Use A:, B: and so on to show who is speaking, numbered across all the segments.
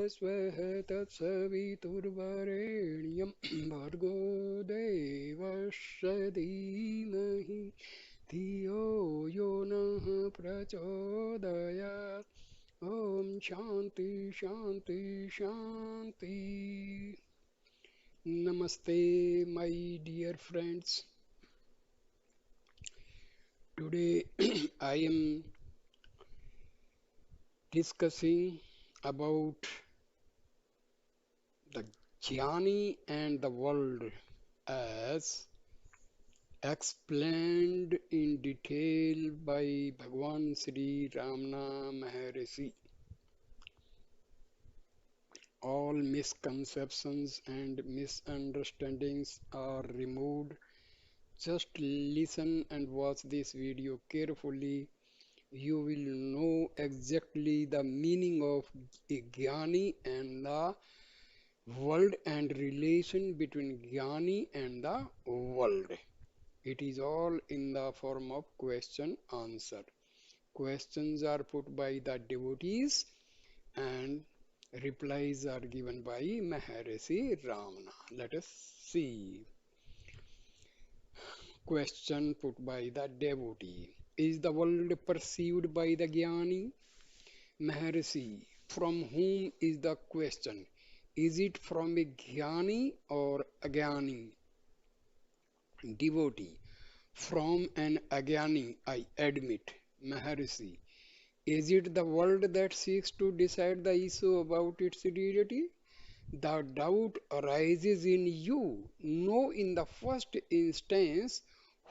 A: स्वः तत्सवितुर्वरेण्यं भर्गो देवस्य धीमहि धियो यो नः प्रचोदयात्. ॐ शान्ति शान्ति शान्ति. Namaste, my dear friends. Today I am discussing about the Jnani and the world as explained in detail by Bhagwan Sri Ramana Maharshi. All misconceptions and misunderstandings are removed. Just listen and watch this video carefully. You will know exactly the meaning of Jnani and the world and relation between Jnani and the world. It is all in the form of question answer. Questions are put by the devotees and replies are given by Maharshi Ramana. Let us see. Question put by the devotee. Is the world perceived by the Jnani? Maharshi, from whom is the question? Is it from a Jnani or Ajnani? Devotee, from an Ajnani, I admit. Maharshi, is it the world that seeks to decide the issue about its deity? The doubt arises in you. Know in the first instance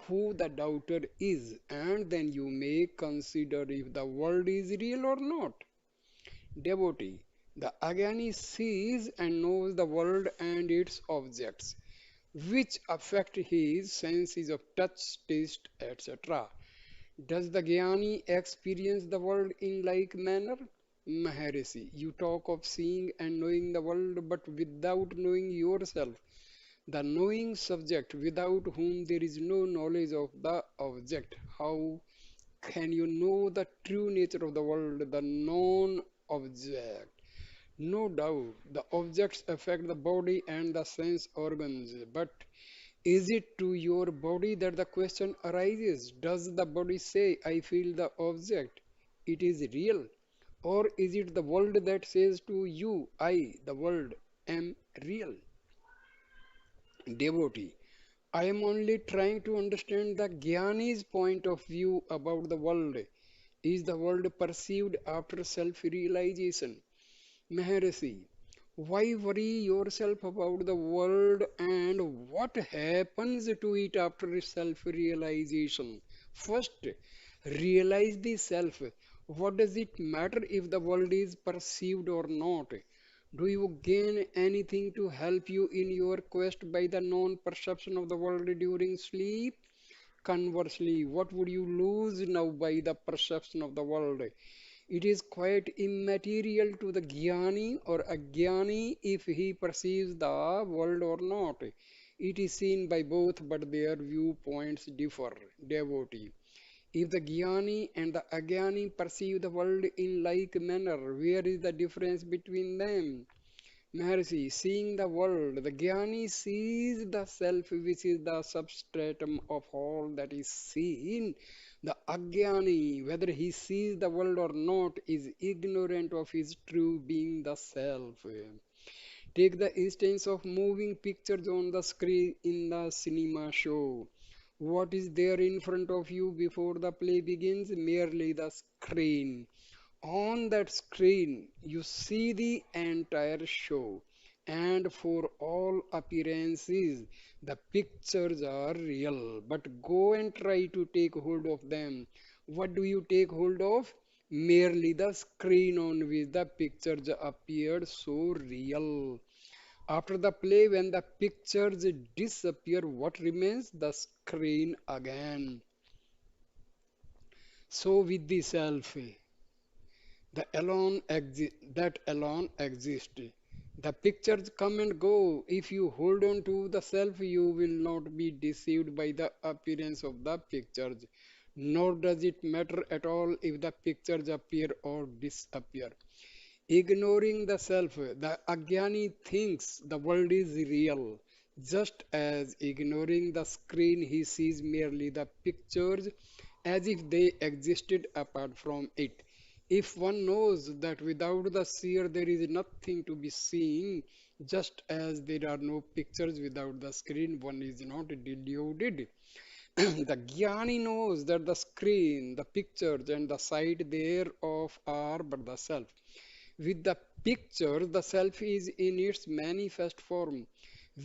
A: who the doubter is, and then you may consider if the world is real or not. Devotee, the Ajnani sees and knows the world and its objects, which affect his senses of touch, taste, etc. Does the Jnani experience the world in like manner? Maharshi, you talk of seeing and knowing the world, but without knowing yourself, the knowing subject without whom there is no knowledge of the object. How can you know the true nature of the world, the known object? No doubt, the objects affect the body and the sense organs, but is it to your body that the question arises? Does the body say, I feel the object, it is real? Or is it the world that says to you, I, the world, am real? Devotee, I am only trying to understand the Jnani's point of view about the world. Is the world perceived after self-realization? Maharshi, why worry yourself about the world and what happens to it after self-realization? First, realize the self. What does it matter if the world is perceived or not? Do you gain anything to help you in your quest by the non-perception of the world during sleep? Conversely, what would you lose now by the perception of the world? It is quite immaterial to the Jnani or Ajnani if he perceives the world or not. It is seen by both, but their viewpoints differ. Devotee. If the Jnani and the Ajnani perceive the world in like manner, where is the difference between them? Maharshi, seeing the world, the Jnani sees the self which is the substratum of all that is seen. The Ajnani, whether he sees the world or not, is ignorant of his true being the self. Take the instance of moving pictures on the screen in the cinema show. What is there in front of you before the play begins? Merely the screen. On that screen, you see the entire show, and for all appearances, the pictures are real. But go and try to take hold of them. What do you take hold of? Merely the screen on which the pictures appeared so real. After the play, when the pictures disappear, what remains? The screen again. So with the self. That alone exists. The pictures come and go. If you hold on to the self, you will not be deceived by the appearance of the pictures. Nor does it matter at all if the pictures appear or disappear. Ignoring the self, the Agyani thinks the world is real. Just as ignoring the screen, he sees merely the pictures as if they existed apart from it. If one knows that without the seer there is nothing to be seen, just as there are no pictures without the screen, one is not deluded. The Jnani knows that the screen, the pictures, and the sight thereof are but the self. With the picture, the self is in its manifest form.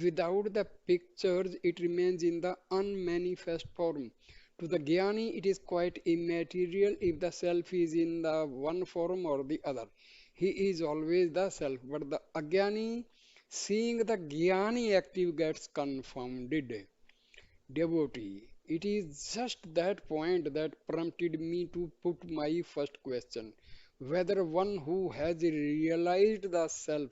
A: Without the pictures, it remains in the unmanifest form. To the Jnani, it is quite immaterial if the self is in the one form or the other. He is always the self. But the Ajnani, seeing the Jnani active, gets confounded. Devotee, it is just that point that prompted me to put my first question, whether one who has realized the self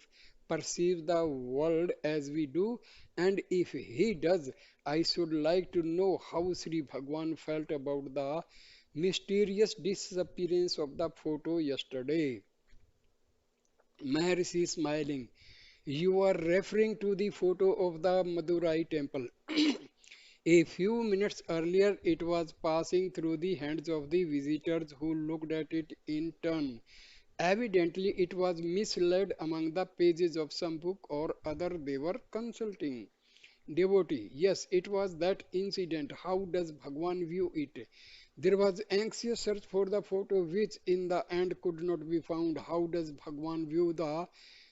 A: perceives the world as we do, and if he does, I should like to know how Sri Bhagwan felt about the mysterious disappearance of the photo yesterday. Maharshi smiling. You are referring to the photo of the Madurai temple. A few minutes earlier, it was passing through the hands of the visitors who looked at it in turn. Evidently, it was misled among the pages of some book or other they were consulting. Devotee, yes, it was that incident. How does Bhagwan view it? There was anxious search for the photo which in the end could not be found. How does Bhagwan view the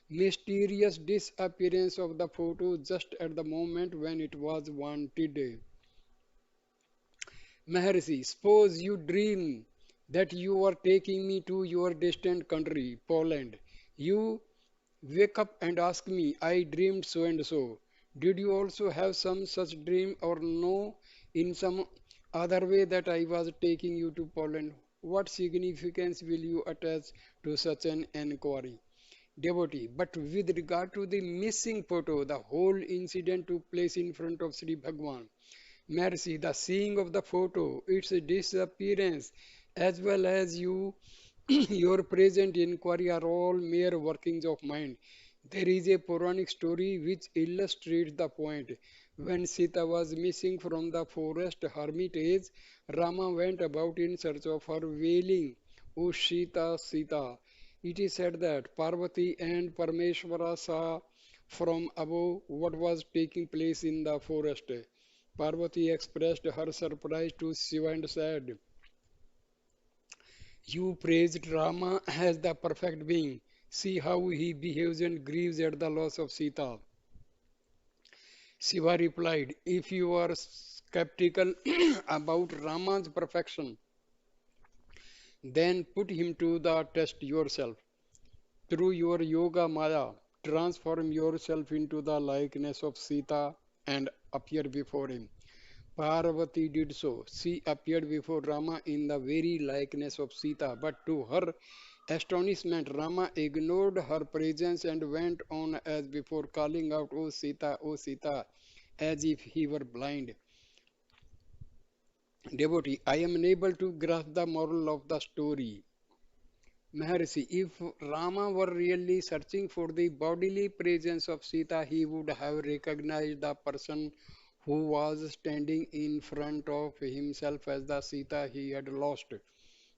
A: mysterious disappearance of the photo just at the moment when it was wanted? Maharshi, suppose you dream that you are taking me to your distant country, Poland. You wake up and ask me, I dreamed so and so. Did you also have some such dream or know in some other way that I was taking you to Poland? What significance will you attach to such an inquiry? Devotee, but with regard to the missing photo, the whole incident took place in front of Sri Bhagwan. Mercy, the seeing of the photo, its disappearance, as well as your present inquiry are all mere workings of mind. There is a Puranic story which illustrates the point. When Sita was missing from the forest hermitage, Rama went about in search of her, wailing, O Sita, Sita. It is said that Parvati and Parmeshwara saw from above what was taking place in the forest. Parvati expressed her surprise to Shiva and said, You praised Rama as the perfect being. See how he behaves and grieves at the loss of Sita. Shiva replied, If you are skeptical about Rama's perfection, then put him to the test yourself. Through your yoga maya, transform yourself into the likeness of Sita and appear before him. Parvati did so. She appeared before Rama in the very likeness of Sita, but to her astonishment, Rama ignored her presence and went on as before, calling out, O Sita, as if he were blind. Devotee, I am unable to grasp the moral of the story. Maharshi, if Rama were really searching for the bodily presence of Sita, he would have recognized the person who was standing in front of himself as the Sita he had lost.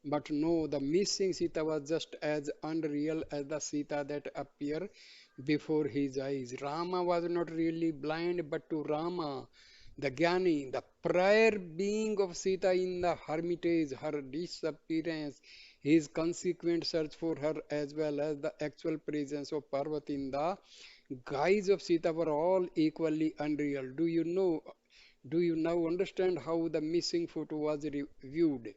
A: But no, the missing Sita was just as unreal as the Sita that appeared before his eyes. Rama was not really blind, but to Rama, the Jnani, the prior being of Sita in the hermitage, her disappearance, his consequent search for her, as well as the actual presence of Parvati in the guise of Sita were all equally unreal. Do you now understand how the missing photo was viewed?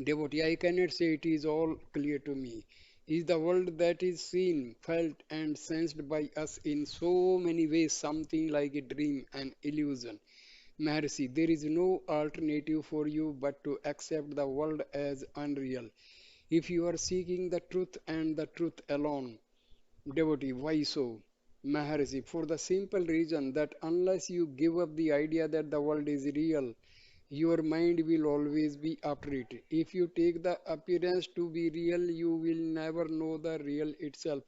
A: Devotee, I cannot say it is all clear to me. Is the world that is seen, felt, and sensed by us in so many ways something like a dream, an illusion? Maharshi, there is no alternative for you but to accept the world as unreal. If you are seeking the truth and the truth alone, devotee, why so? Maharshi, for the simple reason that unless you give up the idea that the world is real, Your mind will always be after it. If you take the appearance to be real, you will never know the real itself,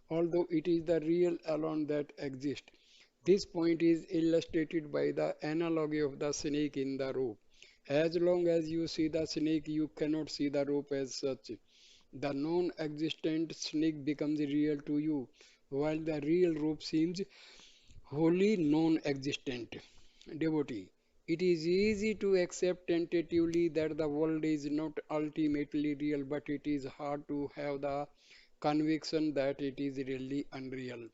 A: although it is the real alone that exists. This point is illustrated by the analogy of the snake in the rope. As long as you see the snake, you cannot see the rope as such. The non existent snake becomes real to you, while the real rope seems wholly non existent. Devotee. It is easy to accept tentatively that the world is not ultimately real, but it is hard to have the conviction that it is really unreal.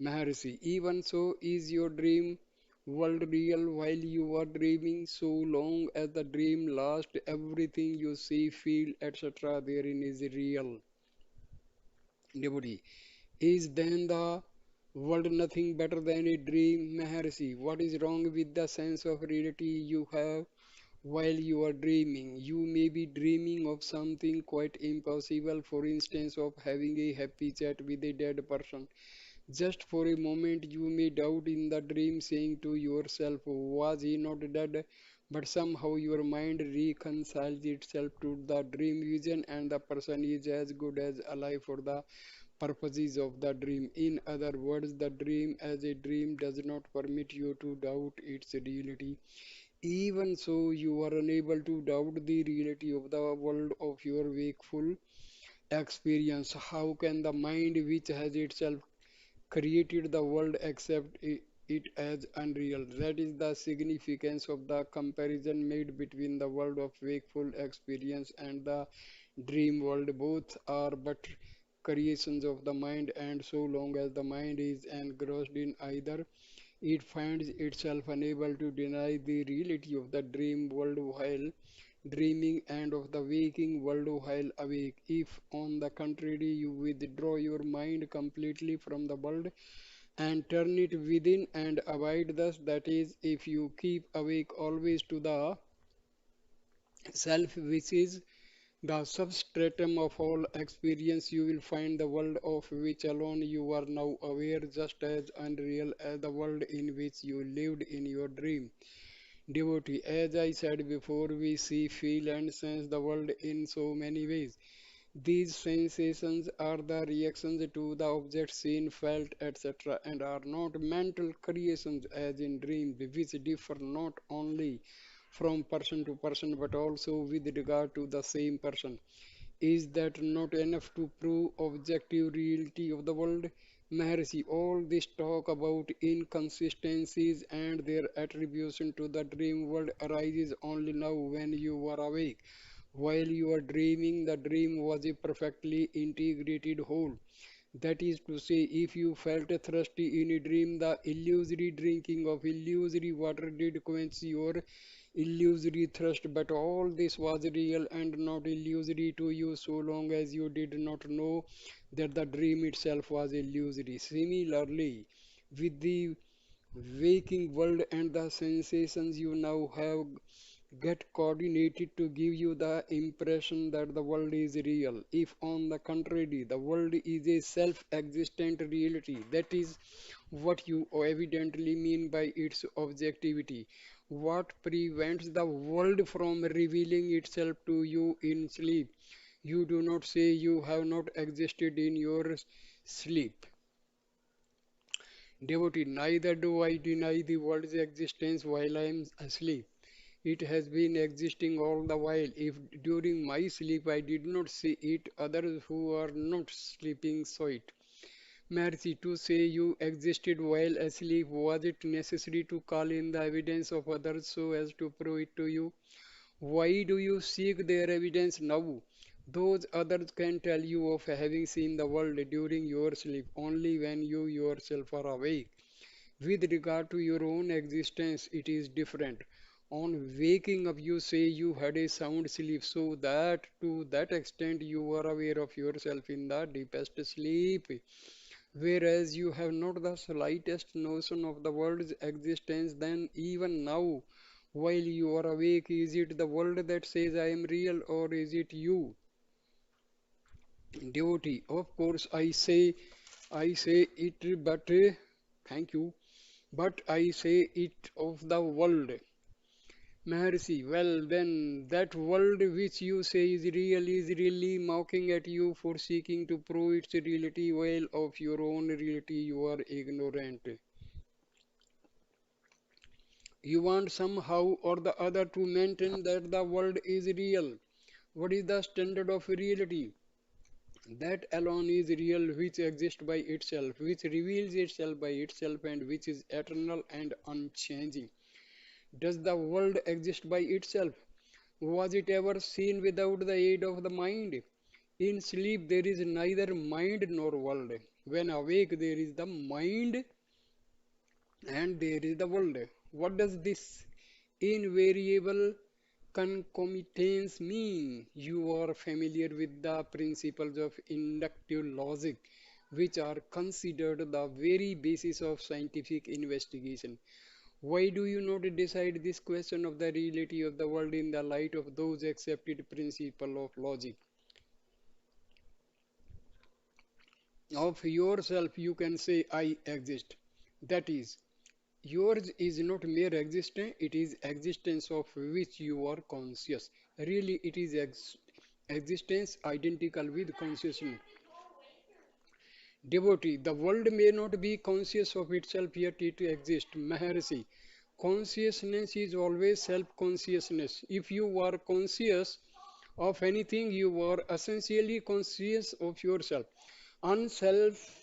A: Maharshi, even so, is your dream world real while you are dreaming? So long as the dream lasts, everything you see, feel, etc., therein is real. Devotee, is then the world nothing better than a dream? Maharshi, what is wrong with the sense of reality you have while you are dreaming? You may be dreaming of something quite impossible, for instance, of having a happy chat with a dead person. Just for a moment, you may doubt in the dream, saying to yourself, was he not dead? But somehow your mind reconciles itself to the dream vision, and the person is as good as alive for the purposes of the dream. In other words, the dream as a dream does not permit you to doubt its reality. Even so, you are unable to doubt the reality of the world of your wakeful experience. How can the mind, which has itself created the world, accept it as unreal? That is the significance of the comparison made between the world of wakeful experience and the dream world. Both are but creations of the mind, and so long as the mind is engrossed in either, it finds itself unable to deny the reality of the dream world while dreaming and of the waking world while awake. If, on the contrary, you withdraw your mind completely from the world and turn it within and abide thus, that is, if you keep awake always to the self which is the substratum of all experience, you will find the world of which alone you are now aware just as unreal as the world in which you lived in your dream. Devotee, as I said before, we see, feel, and sense the world in so many ways. These sensations are the reactions to the objects seen, felt, etc., and are not mental creations as in dreams, which differ not only from person to person but also with regard to the same person. Is that not enough to prove objective reality of the world? Maharshi, all this talk about inconsistencies and their attribution to the dream world arises only now when you are awake. While you are dreaming, the dream was a perfectly integrated whole. That is to say, if you felt thirsty in a dream, the illusory drinking of illusory water did quench your illusory thirst, but all this was real and not illusory to you so long as you did not know that the dream itself was illusory. Similarly, with the waking world and the sensations you now have get coordinated to give you the impression that the world is real. If, on the contrary, the world is a self existent reality, that is what you evidently mean by its objectivity. What prevents the world from revealing itself to you in sleep? You do not say you have not existed in your sleep. Devotee, neither do I deny the world's existence while I am asleep. It has been existing all the while. If during my sleep I did not see it, others who are not sleeping saw it. Mercy, to say you existed while asleep, was it necessary to call in the evidence of others so as to prove it to you? Why do you seek their evidence now? Those others can tell you of having seen the world during your sleep only when you yourself are awake. With regard to your own existence, it is different. On waking up, you say you had a sound sleep, so that to that extent you are aware of yourself in the deepest sleep. Whereas you have not the slightest notion of the world's existence, then even now, while you are awake, is it the world that says I am real, or is it you? Devotee, of course, I say it, but thank you. But I say it of the world. Maharshi, well, then that world which you say is really mocking at you for seeking to prove its reality while of your own reality you are ignorant. You want somehow or the other to maintain that the world is real. What is the standard of reality? That alone is real, which exists by itself, which reveals itself by itself, and which is eternal and unchanging. Does the world exist by itself? Was it ever seen without the aid of the mind? In sleep, there is neither mind nor world. When awake, there is the mind and there is the world. What does this invariable concomitance mean? You are familiar with the principles of inductive logic, which are considered the very basis of scientific investigation. Why do you not decide this question of the reality of the world in the light of those accepted principles of logic? Of yourself, you can say, I exist. That is, yours is not mere existence, it is existence of which you are conscious. Really, it is existence identical with consciousness. Devotee, the world may not be conscious of itself, yet it exists. Maharshi, consciousness is always self-consciousness. If you are conscious of anything, you are essentially conscious of yourself. Unself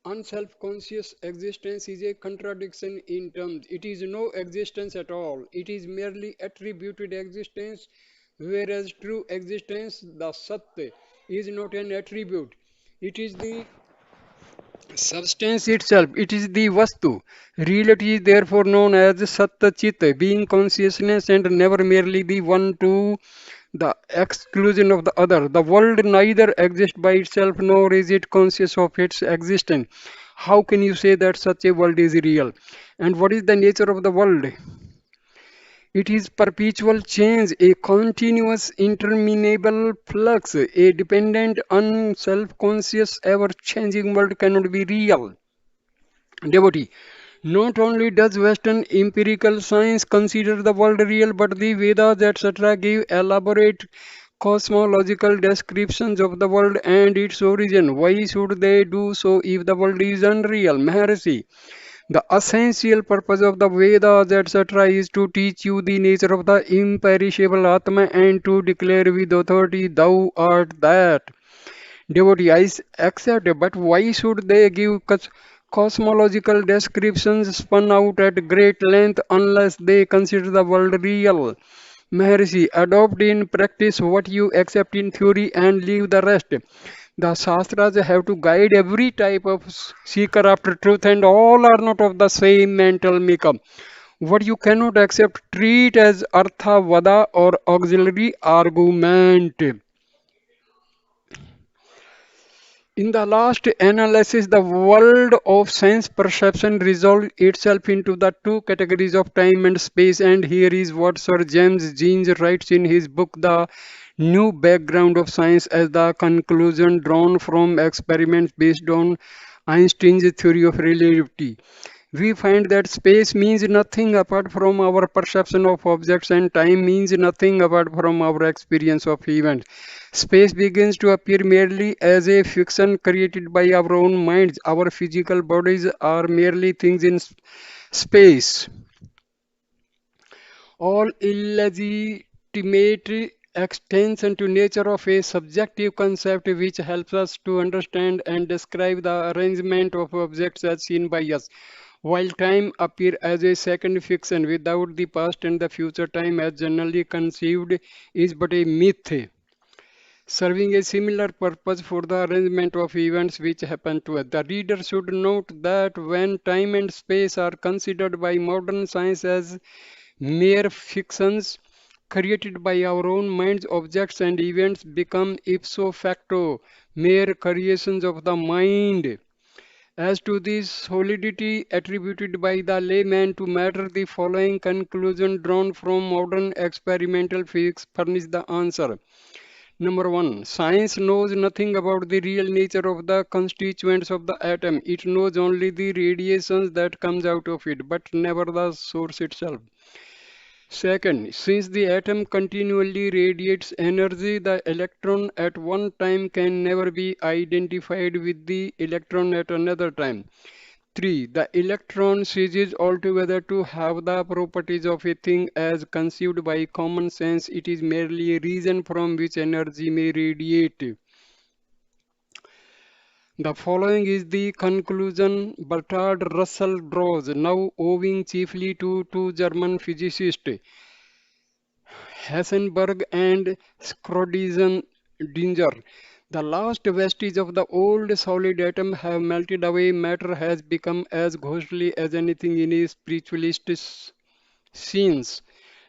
A: Unself-conscious existence is a contradiction in terms. It is no existence at all. It is merely attributed existence, whereas true existence, the Sat, is not an attribute. It is the substance itself. It is the Vastu. Reality is therefore known as Satta Chit, being consciousness and never merely the one to the exclusion of the other. The world neither exists by itself nor is it conscious of its existence. How can you say that such a world is real? And what is the nature of the world? It is perpetual change, a continuous, interminable flux, a dependent, unself conscious, ever changing world cannot be real. Devotee. Not only does Western empirical science consider the world real, but the Vedas, etc., give elaborate cosmological descriptions of the world and its origin. Why should they do so if the world is unreal? Maharshi. The essential purpose of the Vedas, etc., is to teach you the nature of the imperishable Atma and to declare with authority, Thou art that. Devotee, I accept, but why should they give cosmological descriptions spun out at great length unless they consider the world real? Maharshi, adopt in practice what you accept in theory and leave the rest. The Shastras have to guide every type of seeker after truth, and all are not of the same mental makeup. What you cannot accept, treat as Artha Vada or auxiliary argument. In the last analysis, the world of sense perception resolved itself into the two categories of time and space. And here is what Sir James Jeans writes in his book, The New Background of Science, as the conclusion drawn from experiments based on Einstein's theory of relativity. We find that space means nothing apart from our perception of objects, and time means nothing apart from our experience of events. Space begins to appear merely as a fiction created by our own minds. Our physical bodies are merely things in space. All illegitimate extension to nature of a subjective concept which helps us to understand and describe the arrangement of objects as seen by us. While time appears as a second fiction without the past and the future, time as generally conceived is but a myth, serving a similar purpose for the arrangement of events which happen to us. The reader should note that when time and space are considered by modern science as mere fictions created by our own minds, objects and events become ipso facto mere creations of the mind. As to this solidity attributed by the layman to matter, the following conclusion drawn from modern experimental physics furnish the answer. Number one, science knows nothing about the real nature of the constituents of the atom. It knows only the radiations that comes out of it, but never the source itself. Second, since the atom continually radiates energy, the electron at one time can never be identified with the electron at another time. 3. The electron ceases altogether to have the properties of a thing as conceived by common sense. It is merely a region from which energy may radiate. The following is the conclusion Bertrand Russell draws, now owing chiefly to two German physicists, Heisenberg and Schrödinger. The last vestige of the old solid atom have melted away. Matter has become as ghostly as anything in a spiritualist's scenes.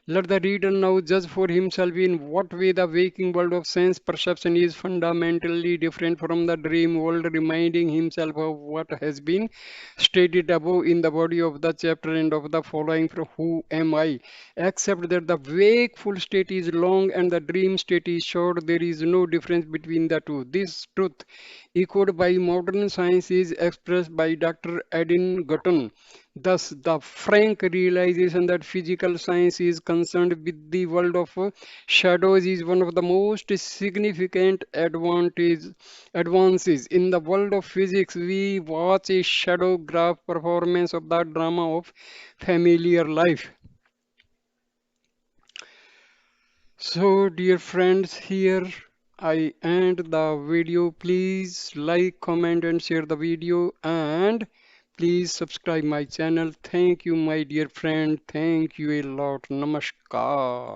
A: Let the reader now judge for himself in what way the waking world of sense perception is fundamentally different from the dream world, reminding himself of what has been stated above in the body of the chapter and of the following for who am I, except that the wakeful state is long and the dream state is short, there is no difference between the two. This truth, echoed by modern science, is expressed by Dr. Edin Gutton. Thus, the frank realization that physical science is concerned with the world of shadows is one of the most significant advances. In the world of physics, we watch a shadow graph performance of the drama of familiar life. So, dear friends, here I end the video. Please like, comment, and share the video. And please subscribe my channel. Thank you, my dear friend. Thank you a lot. Namaskar.